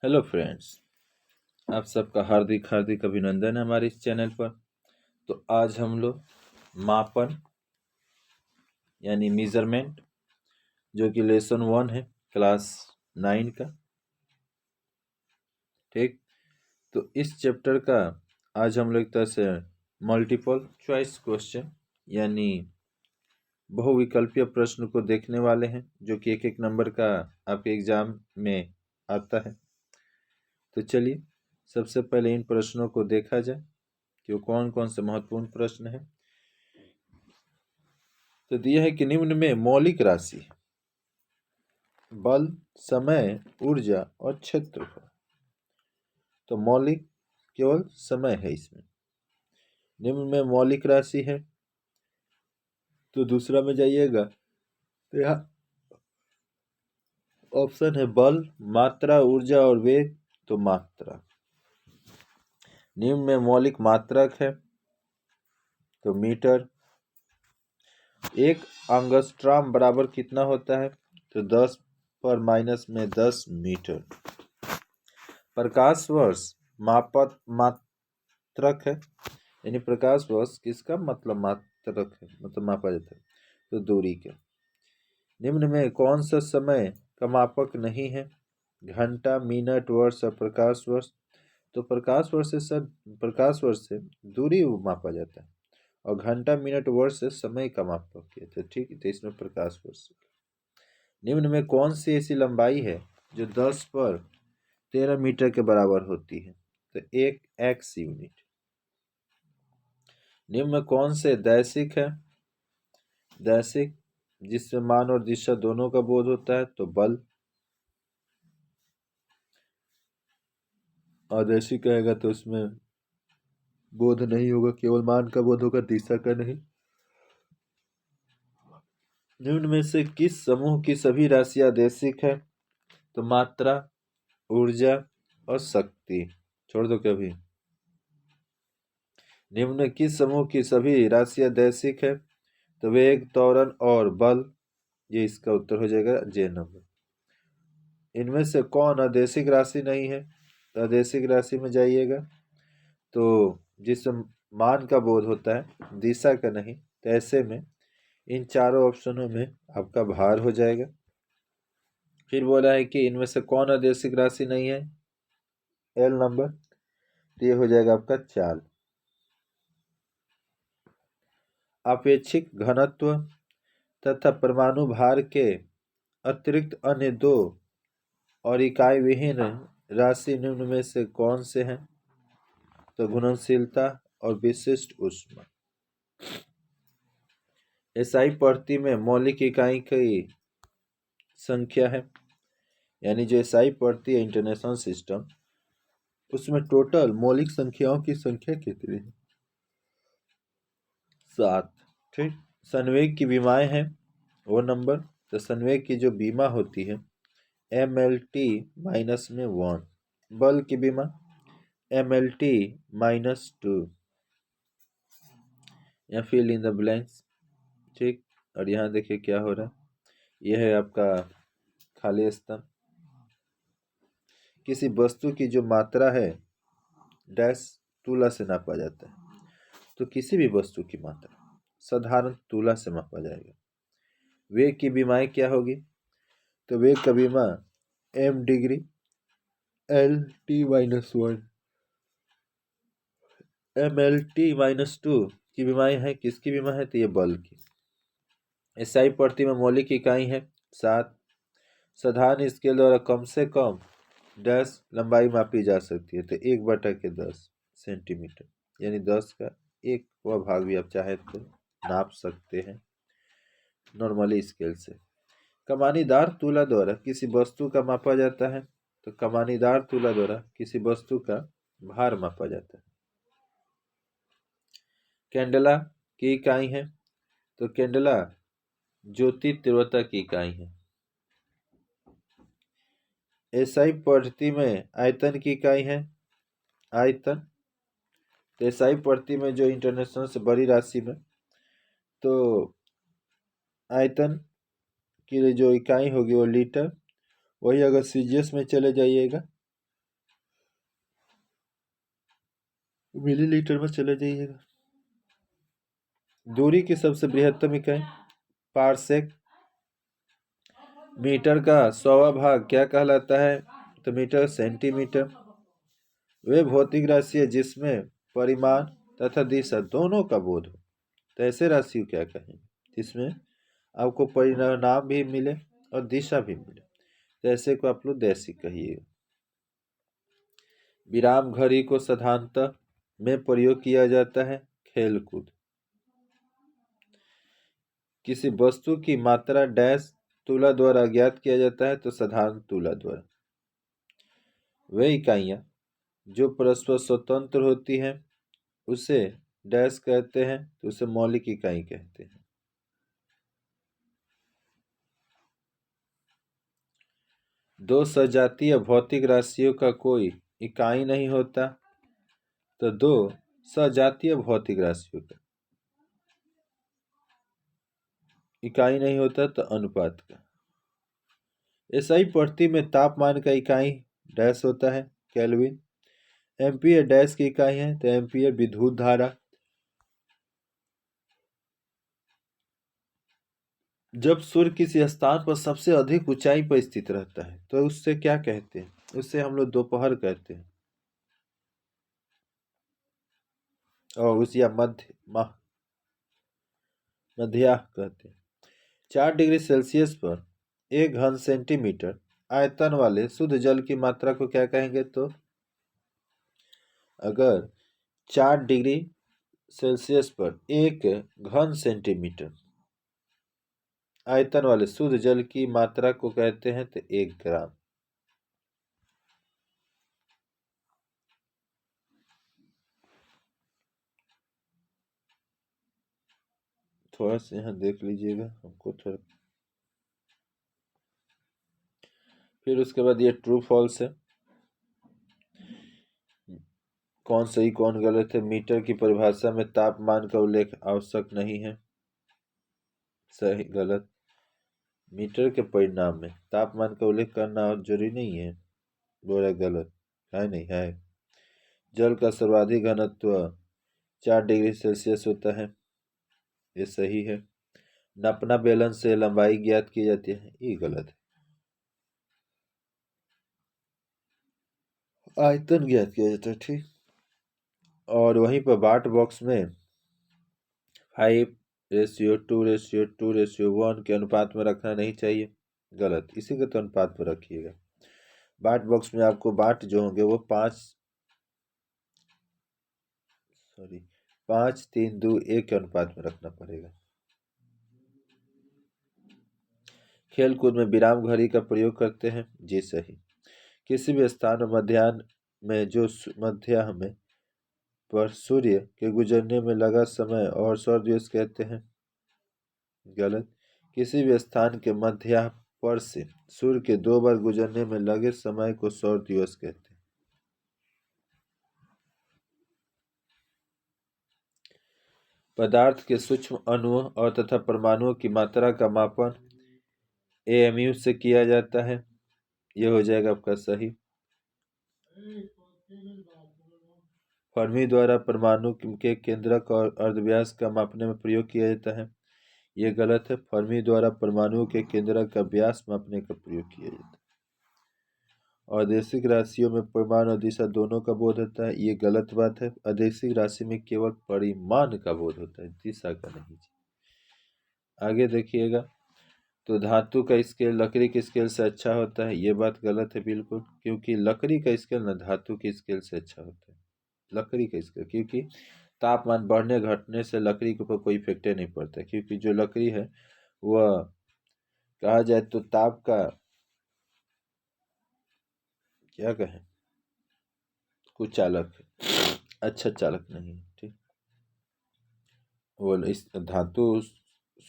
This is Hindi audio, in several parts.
हेलो फ्रेंड्स, आप सबका हार्दिक हार्दिक अभिनंदन है हमारे इस चैनल पर। तो आज हम लोग मापन यानी मेजरमेंट जो कि लेसन 1 है क्लास 9 का। ठीक, तो इस चैप्टर का आज हम लोग एक तरह से मल्टीपल चॉइस क्वेश्चन यानी बहुविकल्पीय प्रश्न को देखने वाले हैं, जो कि एक एक नंबर का आपके एग्जाम में आता है। तो चलिए सबसे पहले इन प्रश्नों को देखा जाए कि वो कौन कौन से महत्वपूर्ण प्रश्न है। तो दिया है कि निम्न में मौलिक राशि बल, समय, ऊर्जा और क्षेत्रफल। तो मौलिक केवल समय है इसमें। निम्न में मौलिक राशि है तो दूसरा में जाइएगा तो यहाँ ऑप्शन है बल, मात्रा, ऊर्जा और वेग। तो मात्रा। निम्न में मौलिक मात्रक है तो मीटर। एक एंगस्ट्रॉम बराबर कितना होता है? तो 10 पर माइनस में 10 मीटर। प्रकाश वर्ष मात्रक है, यानी प्रकाश वर्ष किसका मतलब मात्रक है, मतलब मापा जाता है तो दूरी का। निम्न में कौन सा समय का मापक नहीं है? घंटा, मिनट, वर्ष और प्रकाश वर्ष। तो प्रकाश वर्ष से दूरी मापा जाता है और घंटा, मिनट, वर्ष से समय का मापक किया था। ठीक है, तो इसमें प्रकाश वर्ष। निम्न में कौन सी ऐसी लंबाई है जो 10 पर 13 मीटर के बराबर होती है? तो 1 एक्स यूनिट। निम्न में कौन से दैसिक है? दैसिक जिसमें मान और दिशा दोनों का बोध होता है तो बल। अदैसिक कहेगा तो उसमें बोध नहीं होगा, केवल मान का बोध होगा, दिशा का नहीं। निम्न में से किस समूह की सभी राशियां दैसिक है? तो मात्रा, ऊर्जा और शक्ति। छोड़ दो कभी। निम्न में किस समूह की सभी राशियां दैसिक है? तो वेग, त्वरण और बल। ये इसका उत्तर हो जाएगा जे नंबर। इनमें से कौन अदैसिक राशि नहीं है? तो अदैसिक राशि में जाइएगा तो जिसमें मान का बोध होता है, दिशा का नहीं, तो ऐसे में इन चारों ऑप्शनों में आपका भार हो जाएगा। फिर बोला है कि इनमें से कौन अदैसिक राशि नहीं है? L number. तो ये हो जाएगा आपका 4। अपेक्षिक घनत्व तथा परमाणु भार के अतिरिक्त अन्य दो और इकाई विहीन राशि निम्न में से कौन से हैं? तो घुलनशीलता और विशिष्ट ऊष्मा। एसआई पढ़ती में मौलिक इकाई की संख्या है, यानी जो एसआई पढ़ती है इंटरनेशनल सिस्टम, उसमें टोटल मौलिक संख्याओं की संख्या कितनी है? 7। ठीक, संवेग की विमाएं हैं वो नंबर। तो संवेग की जो बीमा होती है MLT माइनस में 1। बल की बीमा MLT माइनस 2। या फिल इन द ब्लैंक्स। ठीक, और यहाँ देखिए क्या हो रहा है। यह है आपका खाली स्थान। किसी वस्तु की जो मात्रा है डैश तुला से नापा जाता है। तो किसी भी वस्तु की मात्रा साधारण तुला से मापा जाएगा। वेग की बीमाएं क्या होगी? तो वेग का बीमा m degree LT minus 1 MLT minus 2 की बीमाएं है। किसकी बीमा है? तो ये बल की। एसआई पढ़ती में मौलिक इकाई है 7। साधारण स्केल द्वारा कम से कम डैश लंबाई मापी जा सकती है। तो 1/10 सेंटीमीटर, यानी 10 का 1वां भाग भी आप चाहे तो नाप सकते हैं नॉर्मली स्केल से। कमानीदार तुला द्वारा किसी वस्तु का मापा जाता है। तो कमानीदार तुला द्वारा किसी वस्तु का भार मापा जाता है। कैंडेला की इकाई है। तो कैंडेला ज्योति तीव्रता की इकाई है। एसआई पद्धति में आयतन की इकाई है आयतन। तो एसआई पद्धति में जो इंटरनेशनल से बड़ी राशि में तो आयतन की जो इकाई होगी वो लीटर। वही अगर सीजीएस में चले जाइएगा मिलीलीटर में चले जाइएगा। दूरी की सबसे बृहत्तम इकाई पारसेक। मीटर का 100वां भाग क्या कहलाता है? तो मीटर सेंटीमीटर। वे भौतिक राशि है जिसमें परिमाण तथा दिशा दोनों का बोध हो, तो ऐसे राशि को क्या कहेंगे जिसमें आपको परिणाम भी मिले और दिशा भी मिले, तो ऐसे को आप लोग दैसी कहिएगा। विराम घड़ी को साधारणतः में प्रयोग किया जाता है खेलकूद। किसी वस्तु की मात्रा डैश तुला द्वारा ज्ञात किया जाता है, तो साधारण तुला द्वारा। वे इकाइयां जो परस्पर स्वतंत्र होती हैं उसे डैश कहते हैं, तो उसे मौलिक इकाई कहते हैं। दो सजातीय भौतिक राशियों का कोई इकाई नहीं होता, तो दो सजातीय भौतिक राशियों का इकाई नहीं होता, तो अनुपात का। एसआई पढ़ती में तापमान का इकाई डैश होता है केल्विन। एम्पियर डैश की इकाई है, तो एम्पियर विद्युत धारा। जब सूर्य किसी स्थान पर सबसे अधिक ऊंचाई पर स्थित रहता है तो उससे क्या कहते हैं? उससे हम लोग दोपहर कहते हैं, और उस या मध्याह कहते हैं। 4 डिग्री सेल्सियस पर 1 घन सेंटीमीटर आयतन वाले शुद्ध जल की मात्रा को क्या कहेंगे? तो अगर 4 डिग्री सेल्सियस पर 1 घन सेंटीमीटर आयतन वाले शुद्ध जल की मात्रा को कहते हैं तो 1 ग्राम। थोड़ा सा यहाँ देख लीजिएगा, हमको थोड़ा। फिर उसके बाद ये ट्रू फॉल्स है, कौन सही कौन गलत है। मीटर की परिभाषा में तापमान का उल्लेख आवश्यक नहीं है, सही गलत। मीटर के परिणाम में तापमान का उल्लेख करना जरूरी नहीं है, बोला गलत। है नहीं है। जल का सर्वाधिक घनत्व 4 डिग्री सेल्सियस होता है, ये सही है। नापना बेलन से लंबाई ज्ञात की जाती है, ये गलत है। आयतन ज्ञात किया जाता है, ठीक। और वहीं पर बाट बॉक्स में 5:2:2:1 के अनुपात में रखना नहीं चाहिए, गलत। इसी के तो अनुपात पर रखिएगा। बाट बॉक्स में आपको बाट जो होंगे वो 5:3:2:1 के अनुपात में रखना पड़ेगा। खेल कूद में विराम घड़ी का प्रयोग करते हैं, जी सही। किसी भी स्थान में मध्याह्न में जो मध्याह्न में पर सूर्य के गुजरने में लगा समय और सौर दिवस कहते हैं, गलत। किसी भी स्थान के मध्याह्न पर से सूर्य के 2 बार गुजरने में लगे समय को सौर दिवस कहते हैं। पदार्थ के सूक्ष्म अणुओं और तथा परमाणुओं की मात्रा का मापन एएमयू से किया जाता है, यह हो जाएगा आपका सही। फर्मी द्वारा परमाणु के केंद्रक और अर्धव्यास का मापने में प्रयोग किया जाता है, यह गलत है। फर्मी द्वारा परमाणु के केंद्रक का व्यास मापने का प्रयोग किया जाता है। अदैशिक राशियों में परिमाण और दिशा दोनों का बोध होता है, ये गलत बात है। अदैशिक राशि में केवल परिमाण का बोध होता है, दिशा का नहीं। आगे देखिएगा, तो धातु का स्केल लकड़ी के स्केल से अच्छा होता है, ये बात गलत है बिल्कुल, क्योंकि लकड़ी का स्केल ना धातु के स्केल से अच्छा होता है। लकड़ी का स्केल, क्योंकि तापमान बढ़ने घटने से लकड़ी के ऊपर कोई इफेक्ट नहीं पड़ता, क्योंकि जो लकड़ी है वह कहा जाए तो ताप का क्या कहें, कुछ चालक है, अच्छा चालक नहीं है, ठीक। वो इस धातु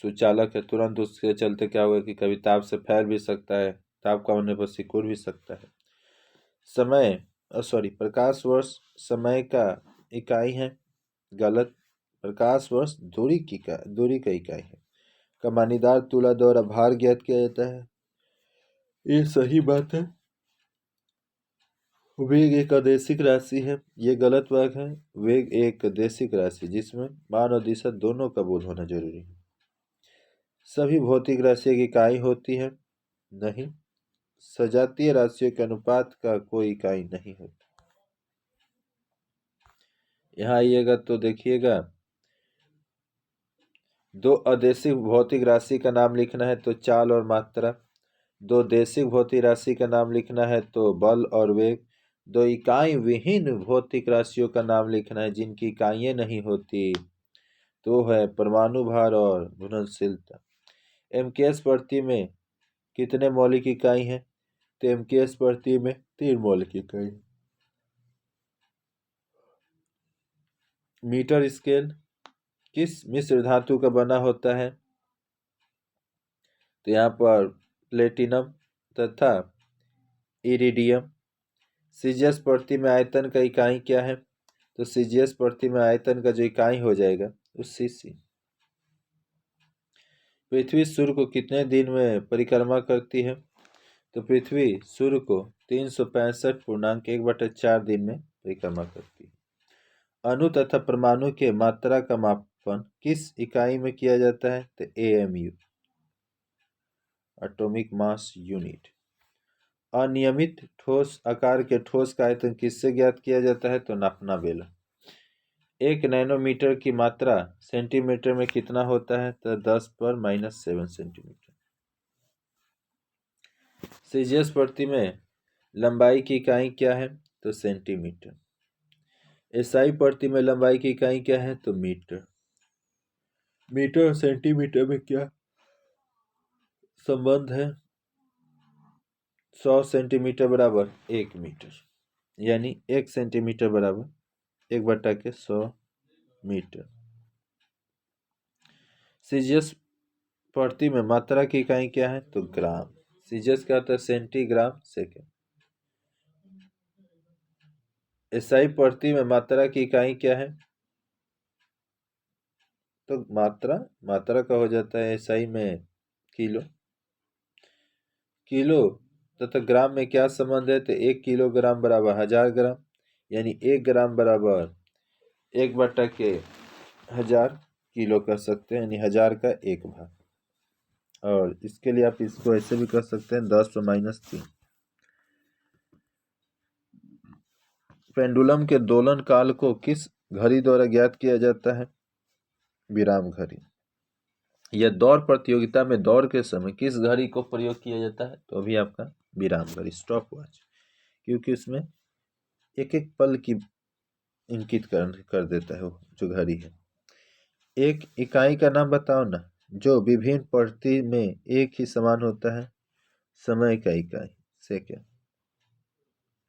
सुचालक है, तुरंत उसके चलते क्या होगा कि कभी ताप से फैल भी सकता है, ताप का होने पर सिकुड़ भी सकता है। समय प्रकाश वर्ष समय का इकाई है, गलत। प्रकाश वर्ष दूरी का इकाई है। कमानीदार तुला द्वारा भार ज्ञात किया जाता है, ये सही बात है। वेग एक अदेशिक राशि है, ये गलत वाक्य है। वेग एक देशिक राशि जिसमें मान और दिशा दोनों का बोध होना जरूरी है। सभी भौतिक राशियों की इकाई होती है, नहीं। सजातीय राशियों के अनुपात का कोई इकाई नहीं होती। यहाँ आइएगा तो देखिएगा, दो अदेशिक भौतिक राशि का नाम लिखना है तो चाल और मात्रा, दो देशिक भौतिक राशि का नाम लिखना है तो बल और वेग, दो इकाई विहीन भौतिक राशियों का नाम लिखना है जिनकी इकाइयां नहीं होती तो है परमाणु भार और घुलनशीलता। एमकेएस प्रति में कितने मौलिक इकाई हैं? तो एमकेएस प्रति में 3 मौलिक इकाई। मीटर स्केल किस मिश्र धातु का बना होता है? तो यहाँ पर प्लेटिनम तथा इरिडियम। सीजीएस प्रति में आयतन का इकाई क्या है? तो सीजीएस प्रति में आयतन का जो इकाई हो जाएगा वो सीसी। पृथ्वी सूर्य को कितने दिन में परिक्रमा करती है? तो पृथ्वी सूर्य को 365.1/4 दिन में परिक्रमा करती है। अणु तथा परमाणु के मात्रा का मापन किस इकाई में किया जाता है? तो एएमयू, एटॉमिक मास यूनिट। अनियमित ठोस आकार के ठोस का आयतन किससे ज्ञात किया जाता है? तो नापना बेलन। 1 नैनोमीटर की मात्रा सेंटीमीटर में कितना होता है? तो 10⁻⁷ सेंटीमीटर। सीजीएस प्रति में लंबाई की इकाई क्या है? तो सेंटीमीटर। एसआई प्रति में लंबाई की इकाई क्या है? तो मीटर। मीटर और सेंटीमीटर में क्या संबंध है? 100 सेंटीमीटर बराबर 1 मीटर, यानी 1 सेंटीमीटर बराबर 1/100 मीटर। सीजीएस प्रति में मात्रा की इकाई क्या है? तो ग्राम। सीजीएस का अर्थ है सेंटीग्राम सेकेंड। एसआई प्रति में मात्रा की इकाई क्या है? तो मात्रा का हो जाता है एसआई में किलो। किलो तथा ग्राम में क्या संबंध है? तो 1 किलोग्राम बराबर 1000 ग्राम, यानी 1 ग्राम बराबर 1/1000 किलो कर सकते हैं, यानी 1000 का 1 भाग। और इसके लिए आप इसको ऐसे भी कर सकते हैं 10⁻³ पेंडुलम के दोलन काल को किस घड़ी द्वारा ज्ञात किया जाता है? विराम घड़ी। यह दौड़ प्रतियोगिता में दौड़ के समय किस घड़ी को प्रयोग किया जाता है? तो अभी आपका विराम घड़ी, स्टॉप वॉच, क्योंकि उसमें एक एक पल की इंकित कर देता है वो जो घड़ी है। एक इकाई का नाम बताओ ना जो विभिन्न प्रति में एक ही समान होता है। समय का इकाई सेकेंड।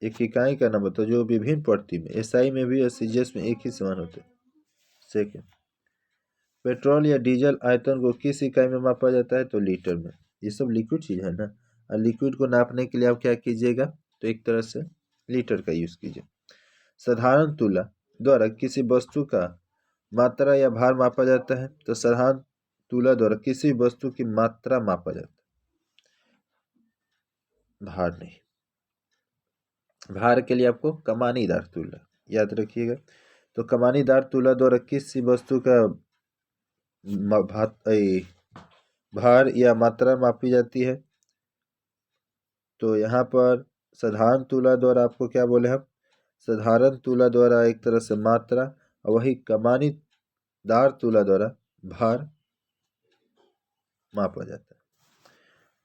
एक इकाई का नाम बताओ जो विभिन्न प्रति में, एसआई में भी और सीजीएस में एक ही समान होते हैं। सेकेंड। पेट्रोल या डीजल आयतन को किस इकाई में मापा जाता है? तो लीटर में। ये सब लिक्विड चीज है ना, और लिक्विड को नापने के लिए आप क्या कीजिएगा? तो एक तरह से लीटर का यूज कीजिए। साधारण तुला द्वारा किसी वस्तु का मात्रा या भार मापा जाता है। तो साधारण तुला द्वारा किसी वस्तु की मात्रा मापा जाता है, भार नहीं। भार के लिए आपको कमानीदार तुला याद रखिएगा। तो कमानीदार तुला द्वारा किसी वस्तु का भार या मात्रा मापी जाती है। तो यहाँ पर साधारण तुला द्वारा आपको क्या बोले हम? साधारण तुला द्वारा एक तरह से मात्रा, और वही कमानीदार तुला द्वारा भार मापा जाता है।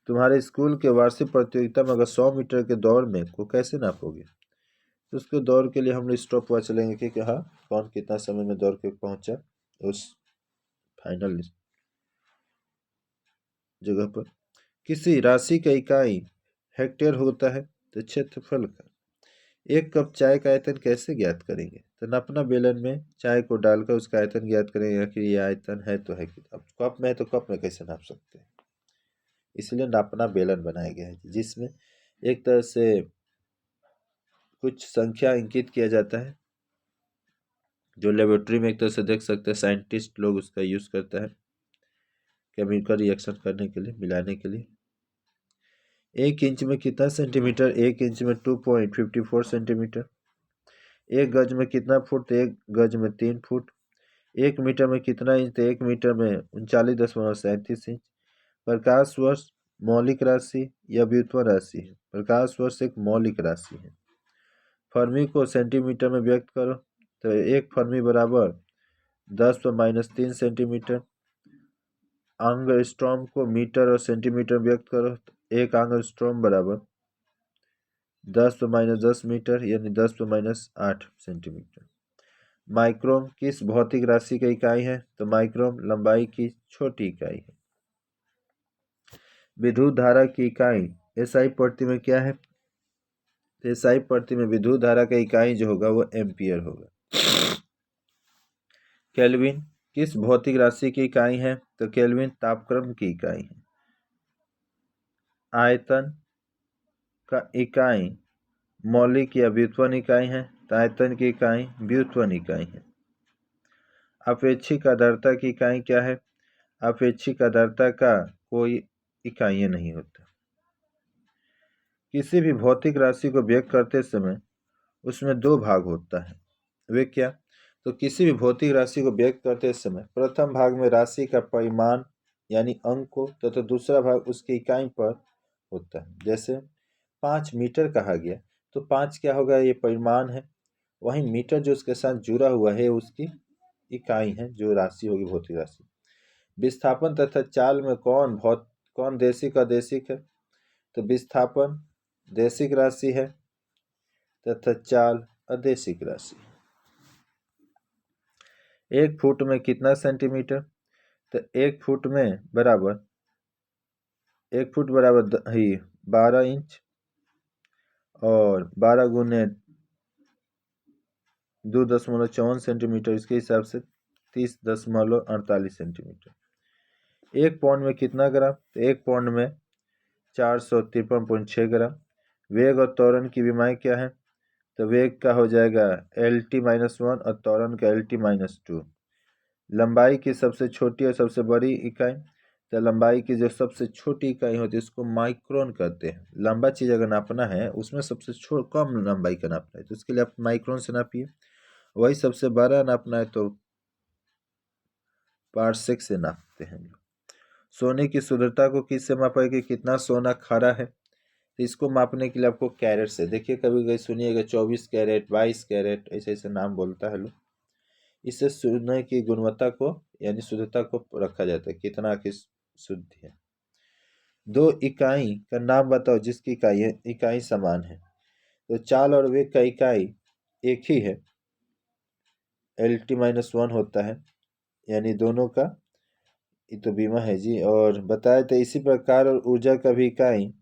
तुम्हारे स्कूल के वार्षिक प्रतियोगिता में अगर 100 मीटर के दौड़ में को कैसे नापोगे? तो उसके दौड़ के लिए हम लोग स्टॉप वॉच चलेंगे कि हाँ कौन कितना समय में दौड़ के पहुंचा उस फाइनल जगह पर। किसी राशि का इकाई हेक्टेयर होता है। तो क्षेत्रफल का। 1 कप चाय का आयतन कैसे ज्ञात करेंगे? तो नापना बेलन में चाय को डालकर उसका आयतन ज्ञात करेंगे कि ये आयतन है तो है कि अब कप में है तो कप में कैसे नाप सकते हैं, इसलिए नापना बेलन बनाया गया है जिसमें एक तरह से कुछ संख्या अंकित किया जाता है जो लेबोरेटरी में एक तरह से देख सकते हैं, साइंटिस्ट लोग उसका यूज करता है केमिकल रिएक्शन करने के लिए, मिलाने के लिए। 1 इंच में कितना सेंटीमीटर? 1 इंच में 2.54 सेंटीमीटर। 1 गज में कितना फुट? 1 गज में 3 फुट। 1 मीटर में कितना इंच? 1 मीटर में 39.37 इंच। प्रकाश वर्ष मौलिक राशि या व्युत्पन्न राशि है? प्रकाश वर्ष एक मौलिक राशि है। फर्मी को सेंटीमीटर में व्यक्त करो तो 1 फर्मी बराबर 10⁻³ सेंटीमीटर। एंगस्ट्रॉम को मीटर और सेंटीमीटर में व्यक्त करो तो 1 एंगस्ट्रॉम बराबर 10⁻10 मीटर यानी 10⁻8 सेंटीमीटर। माइक्रोन किस भौतिक राशि का इकाई है? तो माइक्रोन लंबाई की छोटी इकाई है। विद्युत धारा की इकाई एसआई प्रति में क्या है? तो एसआई प्रति में विद्युत धारा का इकाई जो होगा वो एम्पियर होगा। केल्विन किस भौतिक राशि की इकाई है? तो केल्विन तापक्रम की इकाई है। आयतन का इकाई मौलिक या व्युत्पन्न इकाई है? तो आयतन की इकाई व्युत्पन्न इकाई है। अपेक्षिक आर्द्रता की इकाई क्या है? अपेक्षिक आर्द्रता का कोई इकाई नहीं होता। किसी भी भौतिक राशि को व्यक्त करते समय उसमें 2 भाग होता है, वे क्या? तो किसी भी भौतिक राशि को व्यक्त करते समय प्रथम भाग में राशि का परिमाण यानी अंक हो तो दूसरा भाग उसकी इकाई पर होता है। जैसे 5 मीटर कहा गया तो 5 क्या होगा? ये परिमाण है। वहीं मीटर जो उसके साथ जुड़ा हुआ है उसकी इकाई है, जो राशि होगी भौतिक राशि। विस्थापन तथा चाल में कौन देशिक अदेशिक है? तो विस्थापन देशिक राशि है तथा चाल अदेशिक राशि। 1 फुट में कितना सेंटीमीटर? तो 1 फुट बराबर 12 इंच और 12 गुने 2.54 सेंटीमीटर, इसके हिसाब से 30.48 सेंटीमीटर। 1 पाउंड में कितना ग्राम? तो 1 पाउंड में 453.6 ग्राम। वेग और त्वरण की विमाएं क्या है? तो वेग का हो जाएगा LT-1 और त्वरण का LT-2। लंबाई की सबसे छोटी और सबसे बड़ी इकाई? तो लंबाई की जो सबसे छोटी इकाई होती है उसको माइक्रोन कहते हैं। लंबा चीज़ अगर नापना है उसमें सबसे कम लंबाई का नापना है तो उसके लिए आप माइक्रोन से नापिए। वही सबसे बड़ा नापना है तो पारसेक से नापते हैं। सोने की शुद्धता को किससे मापा कि कितना सोना खरा है? तो इसको मापने के लिए आपको कैरेट से, देखिए कभी कभी सुनिएगा 24 कैरेट 22 कैरेट ऐसे ऐसे नाम बोलता है लोग। इससे सोने की गुणवत्ता को यानी शुद्धता को रखा जाता है, कितना की शुद्ध है। 2 इकाई का नाम बताओ जिसकी इकाई समान है। तो चाल और वेग का इकाई एक ही है, LT-1 होता है, यानी दोनों का ये तो बीमा है जी। और बताए तो इसी प्रकार और ऊर्जा का भी इकाई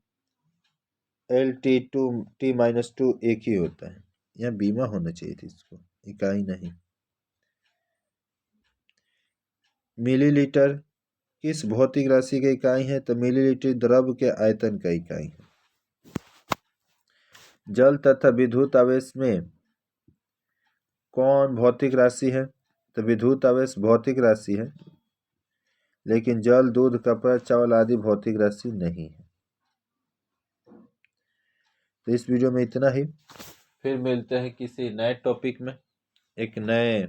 LT-2 एक ही होता है। यहाँ बीमा होना चाहिए थी, इसको इकाई नहीं। मिलीलीटर किस भौतिक राशि की इकाई है? तो मिलीलीटर द्रव के आयतन का इकाई है। जल तथा विद्युत आवेश में कौन भौतिक राशि है? तो विद्युत आवेश भौतिक राशि है, लेकिन जल, दूध, कपड़ा, चावल आदि भौतिक राशि नहीं है। तो इस वीडियो में इतना ही, फिर मिलते हैं किसी नए टॉपिक में एक नए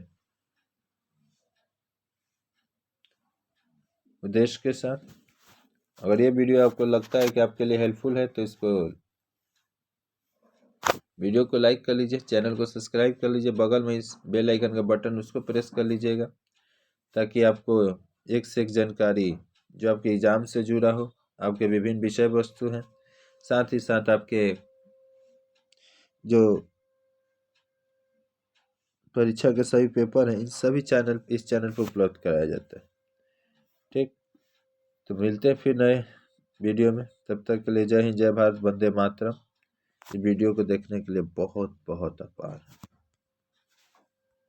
उद्देश्य के साथ। अगर ये वीडियो आपको लगता है कि आपके लिए हेल्पफुल है तो इसको वीडियो को लाइक कर लीजिए, चैनल को सब्सक्राइब कर लीजिए, बगल में इस बेल आइकन का बटन उसको प्रेस कर लीजिएगा ताकि आपको एक से एक जानकारी जो आपके एग्जाम से जुड़ा हो, आपके विभिन्न विषय वस्तु हैं, साथ ही साथ आपके जो परीक्षा के सभी पेपर हैं, इन सभी इस चैनल पर उपलब्ध कराया जाता है। ठीक, तो मिलते हैं फिर नए वीडियो में। तब तक के लिए जय हिंद, जय भारत, वंदे मातरम। इस वीडियो को देखने के लिए बहुत बहुत आभार।